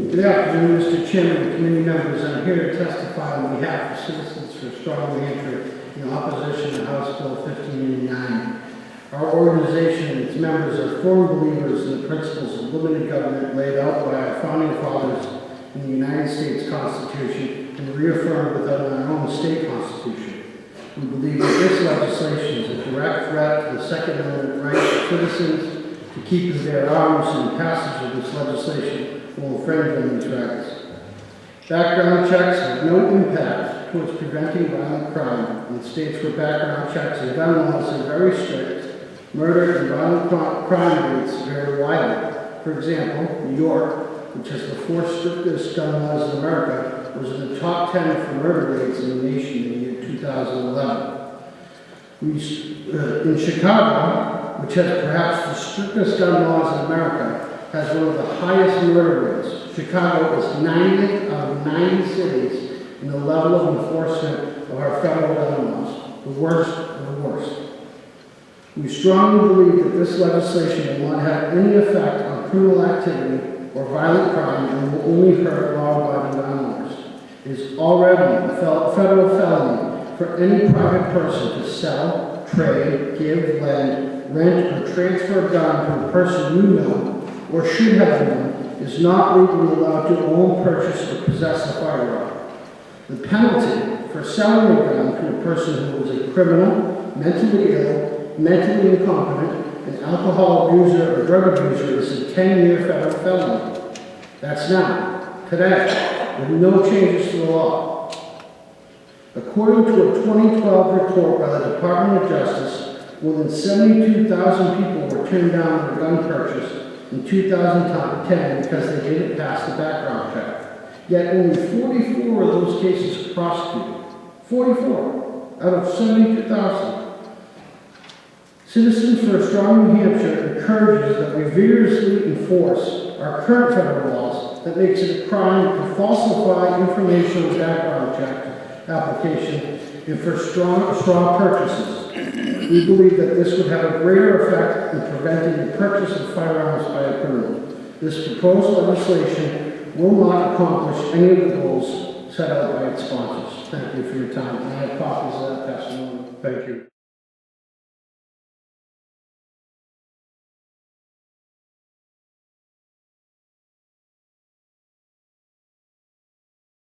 Good afternoon, Mr. Chairman and committee members. I'm here to testify on behalf of Citizens for a Strong New Hampshire in opposition to House Bill 1589. Our organization and its members are firm believers in the principles of limited government laid out by our founding fathers in the United States Constitution and reaffirmed within our own state constitution. We believe that this legislation is a direct threat to the Second Amendment rights of citizens to keep and bear arms, and the passage of this legislation will infringe on these rights. Background checks have no impact towards preventing violent crime in states where background checks and gun laws are very strict. Murder and violent crime rates vary widely. For example, New York, which has the fourth strictest gun laws in America, was in the top 10 for murder rates in the nation in the year 2011. In Chicago, which has perhaps the strictest gun laws in America, has one of the highest murder rates. Chicago is 90th out of 90 cities in the level of enforcement of our federal gun laws, the worst of the worst. We strongly believe that this legislation will not have any effect on criminal activity or violent crime and will only hurt law-abiding gun owners. It is already a federal felony for any private person to sell, trade, give, lend, rent, or transfer a gun to a person you know or should have known is not legally allowed to own, purchase, or possess a firearm. The penalty for selling a gun to a person who is a criminal, mentally ill, mentally incompetent, an alcohol abuser, or drug abuser is a 10-year federal felony. That's now, today, with no changes to the law. According to a 2012 report by the Department of Justice, more than 72,000 people were turned down for gun purchase in 2010 because they didn't pass the background check. Yet only 44 of those cases were prosecuted. 44 out of 72,000. Citizens for a Strong New Hampshire encourages that we vigorously enforce our current federal laws that makes it a crime to falsify information on background check application and for straw purchases. We believe that this would have a greater effect in preventing the purchase of firearms by a criminal. This proposed legislation will not accomplish any of the goals set out by its sponsors. Thank you for your time. I have copies of that testimony. Thank you.